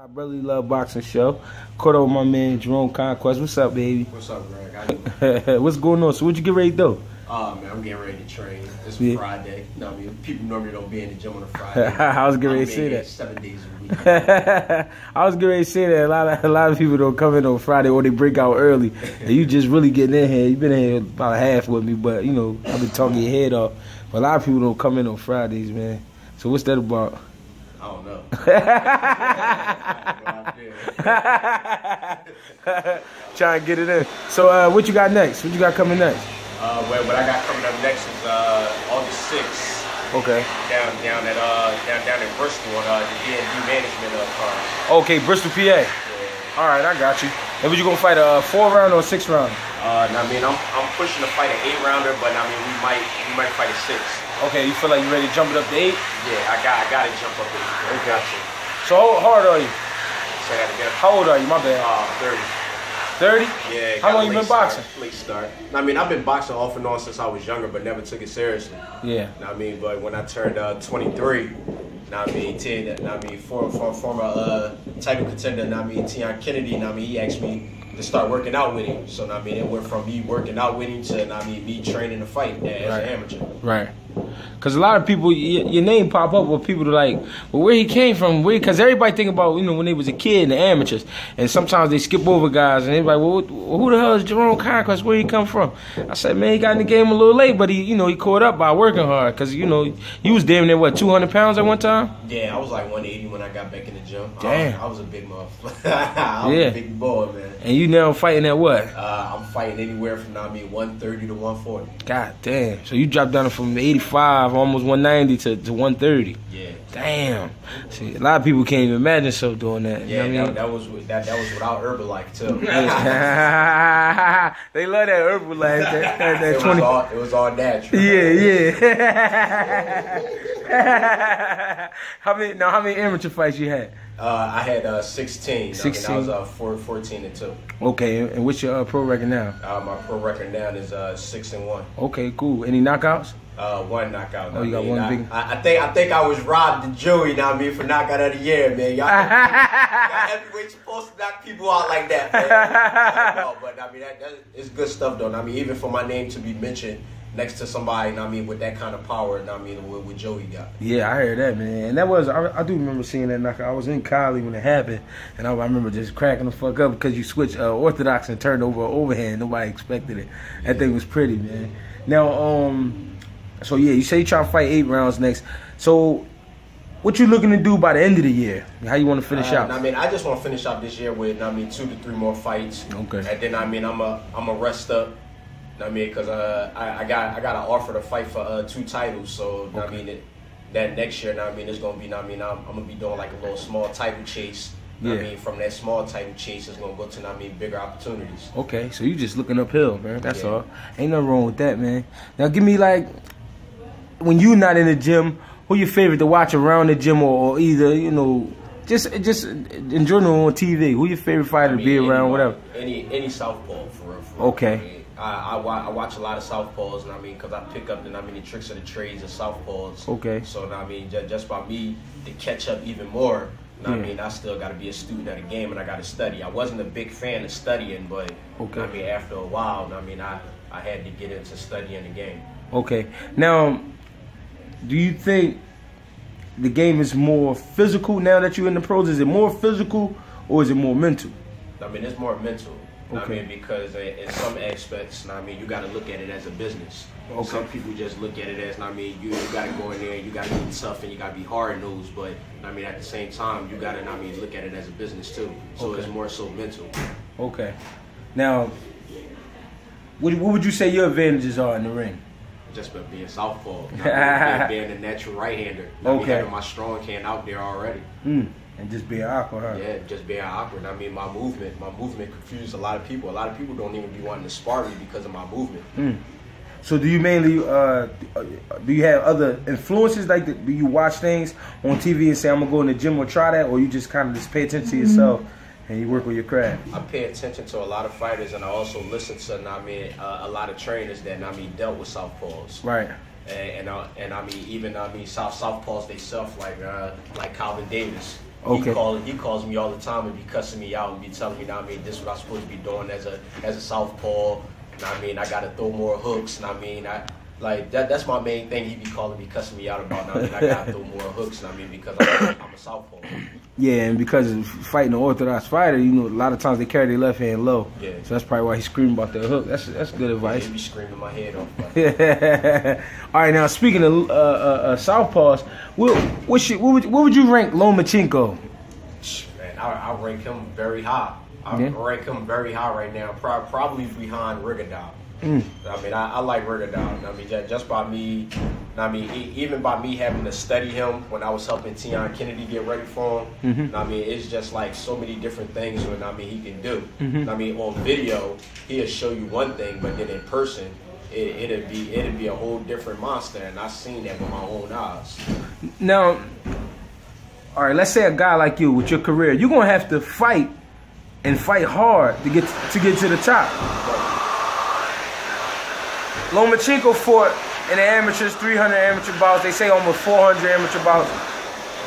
I Brotherly Love Boxing Show. Caught up with my man Jerome Conquest. What's up, baby? What's up, Greg? What's going on? So what you get ready to do? Man, I'm getting ready to train. It's Friday. You know what I mean? People normally don't be in the gym on a Friday. I was getting ready to say that. 7 days a week. I was getting ready to say that a lot of people don't come in on Friday or they break out early. And you just really getting in here. You've been in here about half with me, but you know, I've been talking your head off. But a lot of people don't come in on Fridays, man. So what's that about? I don't know. Trying to get it in. So what you got next? What you got coming next? What I got coming up next is August 6th. Okay. Down in Bristol on the D&D management card. Okay, Bristol, PA. Yeah. All right, I got you. And was you gonna fight a 4-round or a 6-round? I mean, I'm pushing to fight an 8-rounder, but I mean, we might fight a 6. Okay, you feel like you ready to jump it up to 8? Yeah, I gotta jump up to 8. Okay. So how old are you? Say that again. How old are you? My bad. 30. 30? Yeah. How long you been boxing? Late start. I mean, I've been boxing off and on since I was younger, but never took it seriously. Yeah. I mean, but when I turned 23, former title contender, Tion Kennedy, he asked me to start working out with him. So, it went from me working out with him to, me training to fight as an amateur. Right. Because a lot of people, your name pop up with people like, well, where he came from, because everybody think about, when they was a kid and the amateurs, and sometimes they skip over guys, and they're like, well, who the hell is Jerome Conquest, where he come from? I said, man, he got in the game a little late, but he caught up by working hard, because, you was damn near, what, 200 pounds at one time? Yeah, I was like 180 when I got back in the gym. Damn. I was a big motherfucker. I was a big boy, man. And you now fighting at what? I'm fighting anywhere from, 130 to 140. God damn. So you dropped down from 85, almost 190 to 130. Yeah. Damn. See, a lot of people can't even imagine themselves doing that. Yeah, you know what that was without Herbalife too. They love that Herbalife. That it 20. It was all natural. Yeah. How many amateur fights you had? I had 16. 16. I was 14-2. Okay, and what's your pro record now? My pro record now is 6-1. Okay, cool. Any knockouts? One knockout. Oh, you got one big. I think I was robbed the jury. For knockout of the year, man. Y'all heavyweight supposed to knock people out like that, man. No, but that it's good stuff though. Even for my name to be mentioned next to somebody, with that kind of power, what Joey got. Yeah, I heard that, man. And that was, I do remember seeing that knockout. I was in Cali when it happened, and I remember just cracking the fuck up because you switched orthodox and turned over overhand. Nobody expected it. That thing was pretty, man. Now, so yeah, you say you try to fight 8 rounds next. So, what you looking to do by the end of the year? How you want to finish out? I just want to finish out this year with, 2 to 3 more fights. Okay. And then, I'm a rest up. Because I got an offer to fight for 2 titles. So okay. That next year, it's gonna be. I'm gonna be doing like a little small title chase. Yeah. From that small title chase, it's gonna go to bigger opportunities. Okay, so you just looking uphill, man. That's all. Ain't nothing wrong with that, man. Now give me like, when you not in the gym, who your favorite to watch around the gym, or either just in general on TV? Who your favorite fighter to be around, whatever? Any southpaw for real. Okay. I watch a lot of southpaws, because I pick up the tricks of the trades of southpaws. Okay. So just by me to catch up even more, I still got to be a student of the game, and I got to study. I wasn't a big fan of studying, but after a while, I had to get into studying the game. Okay. Now, do you think the game is more physical now that you're in the pros? Is it more physical or is it more mental? It's more mental. Okay. Because in some aspects, you got to look at it as a business. Okay. Some people just look at it as, you got to go in there and you got to be tough and you got to be hard-nosed. But, at the same time, you got to, look at it as a business too. So it's more so mental. Okay. Now, what would you say your advantages are in the ring? Just by being southpaw. Being a natural right-hander. Having my strong hand out there already. And just being awkward, huh? Yeah, just being awkward. My movement confused a lot of people. A lot of people don't even be wanting to spar me because of my movement. So do you mainly, do you have other influences? Like, do you watch things on TV and say, I'm going to go in the gym or try that? Or you just kind of just pay attention to yourself and you work with your craft? I pay attention to a lot of fighters, and I also listen to, a lot of trainers that, dealt with southpaws. Right. And even southpaws themselves, like Calvin Davis. Okay. He calls me all the time and be cussing me out and be telling me, I mean, this is what I'm supposed to be doing as a southpaw. I mean, I got to throw more hooks. I mean, that's my main thing. He be calling me, cussing me out about. I mean, I got to throw more hooks. I mean, because I'm a southpaw. Yeah, and because of fighting an orthodox fighter, you know, a lot of times they carry their left hand low. Yeah. So that's probably why he's screaming about that hook. That's good advice. Yeah, he be screaming my head off. All right, now speaking of southpaws, what would you rank Lomachenko? Man, I rank him very high. I rank him very high right now, probably behind Rigondeaux. I mean, I like Rigondeaux. I mean, just by me, I mean, even by me having to study him when I was helping Tion Kennedy get ready for him. I mean, it's just like so many different things when he can do. I mean, on video, he'll show you one thing, but then in person, it'd be a whole different monster, and I've seen that with my own eyes. Now, all right, let's say a guy like you with your career, you're gonna have to fight and fight hard to get to the top. Lomachenko fought in the amateurs, 300 amateur bouts. They say almost 400 amateur bouts.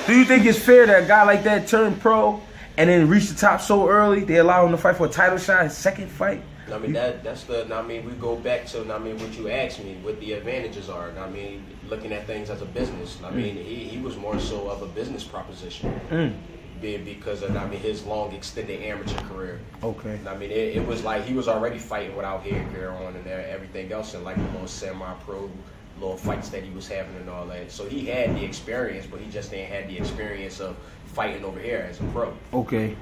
Do you think it's fair that a guy like that turned pro and then reached the top so early? They allow him to fight for a title shot, his second fight? I mean, I mean, we go back to, I mean, what you asked me, what the advantages are. I mean, looking at things as a business. I mean, he was more so of a business proposition. Because of, I mean, his long extended amateur career. Okay. I mean, it was like he was already fighting without headgear on and everything else, and like the little semi-pro little fights that he was having and all that. So he had the experience, but he just didn't have the experience of fighting over here as a pro. Okay.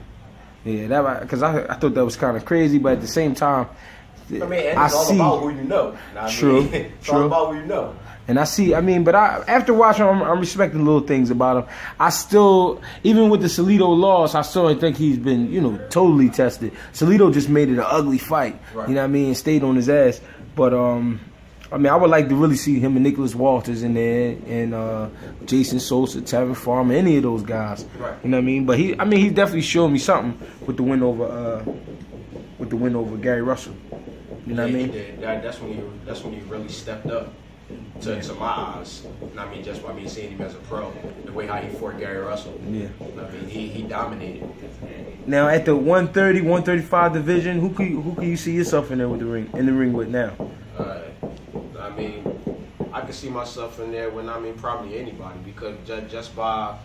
Yeah, that because I thought that was kind of crazy, but at the same time, I mean, and it's all about who you know. True. It's all about who you know. And I see, I mean, but after watching him, I'm respecting little things about him. I still, even with the Salido loss, I still think he's been, you know, totally tested. Salido just made it an ugly fight, right. You know what I mean, stayed on his ass. But, I mean, I would like to really see him and Nicholas Walters in there, and Jason Sosa, Tevin Farmer, any of those guys. Right. You know what I mean? But he definitely showed me something with the win over Gary Russell. You know what I mean? He did. That's when he really stepped up. To my eyes, I mean, just by me seeing him as a pro, the way how he fought Gary Russell. Yeah, I mean, he dominated. Now at the 130, 135 division, who can you see yourself in the ring with now? I mean, I can see myself in there with, I mean, probably anybody, because just by,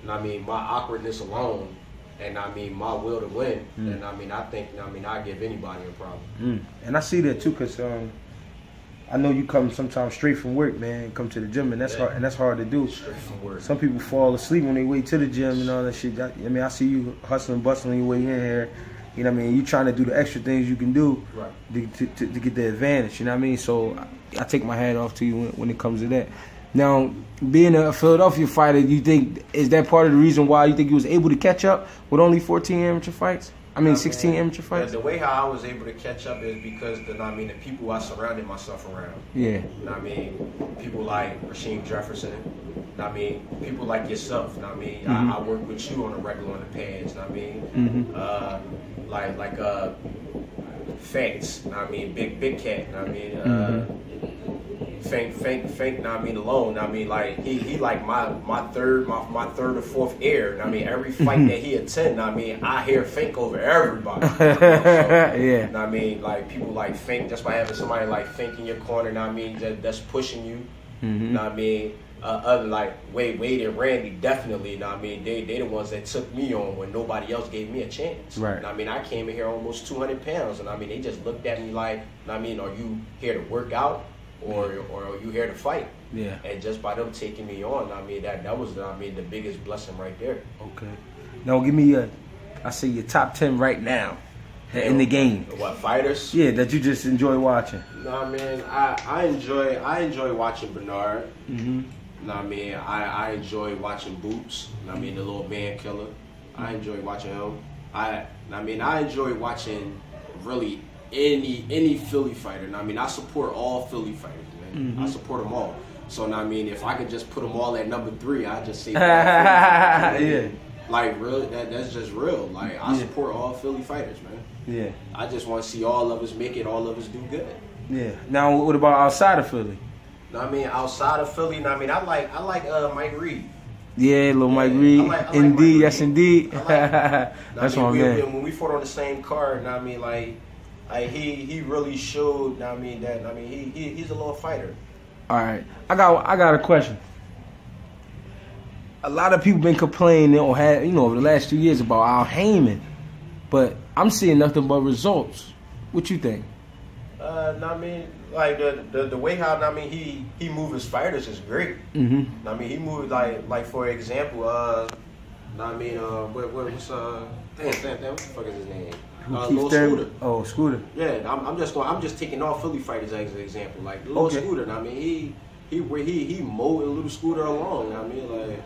I mean, my awkwardness alone, and I mean my will to win, and I mean, I give anybody a problem. And I see that too, cause I know you come sometimes straight from work, man. Come to the gym, and that's hard. And that's hard to do. Straight from work. Some people fall asleep when they wait to the gym and all that shit. I mean, I see you hustling, bustling your way in here. You know what I mean? You trying to do the extra things you can do to get the advantage. You know what I mean? So I take my hat off to you when it comes to that. Now, being a Philadelphia fighter, is that part of the reason why you think you was able to catch up with only 14 amateur fights? 16 amateur fights? The way how I was able to catch up is because the people I surrounded myself around. Yeah. I mean, people like Rasheem Jefferson. I mean, people like yourself. I mean, I work with you on a regular on the pads. I mean, like Fanks. I mean, Big Cat. I mean, Fank. I mean, alone. I mean, like he like my third or fourth ear. I mean, every fight that he attend, I mean, I hear Fank over everybody. Yeah. I mean, like people like Fank just by having somebody like Fank in your corner. I mean, that's pushing you. I mean, other like Wade and Randy definitely. I mean, they the ones that took me on when nobody else gave me a chance. Right. I mean, I came in here almost 200 pounds, and I mean, they just looked at me like, I mean, are you here to work out? Or are you here to fight? Yeah. And just by them taking me on, I mean that was the biggest blessing right there. Okay. Now give me your top 10 right now in the game. What, fighters? Yeah, that you just enjoy watching. Nah, man, I enjoy watching Bernard. Nah, man, I enjoy watching Boots. I mean, the little man killer. I enjoy watching him. I enjoy watching really any Philly fighter. And I mean, I support all Philly fighters, man. I support them all. So, I mean, if I could just put them all at number 3, I'd just say that. Yeah. Like, real, that's just real. Like, I support all Philly fighters, man. Yeah. I just want to see all of us make it, all of us do good. Yeah. Now, what about outside of Philly? I mean, outside of Philly, I mean, I like Mike Reed. Yeah, little Mike Reed. Indeed, yes, indeed. That's what I mean. When we fought on the same card, I mean, like he really showed. I mean that. I mean he's a little fighter. All right, I got a question. A lot of people been complaining or had over the last 2 years about Al Heyman, but I'm seeing nothing but results. What you think? I mean, like the way how he moves his fighters is great. Mm-hmm. I mean, he moved like for example, what's damn, what the fuck is his name? Lil Scooter. Oh, Scooter. Yeah, I'm just taking all Philly fighters as an example. Like Lil Scooter. I mean, he mowed Little Scooter along. I mean, like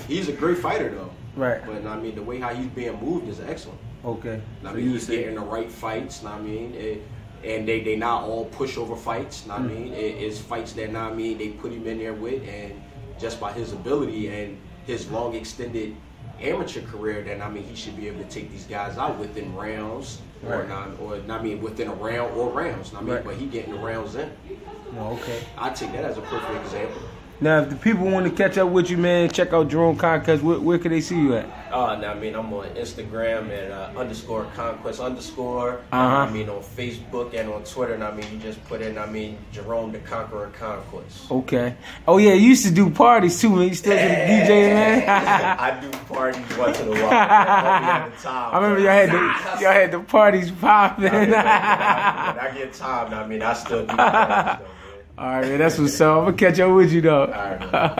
he's a great fighter though. Right. But I mean, the way how he's being moved is excellent. Okay. I mean, he's getting the right fights. I mean, and they not all pushover fights. I mean, it's fights that they put him in there with, and just by his ability and his long extended amateur career, that he should be able to take these guys out within rounds, right. Within a round or rounds. Right. But he getting the rounds in. Oh, okay. I take that as a perfect example. Now, if the people want to catch up with you, man, check out Jerome Conquest. Where can they see you at? I'm on Instagram at _Conquest_. Uh-huh. On Facebook and on Twitter. And you just put in Jerome the Conqueror Conquest. Okay. Oh yeah, you used to do parties too, man. You still do the DJ, man? I do parties once in a while. At the time, I remember y'all had the parties popping. When I get time, I still do parties though. All right, man, that's what's up. I'm gonna catch up with you though. All right, man.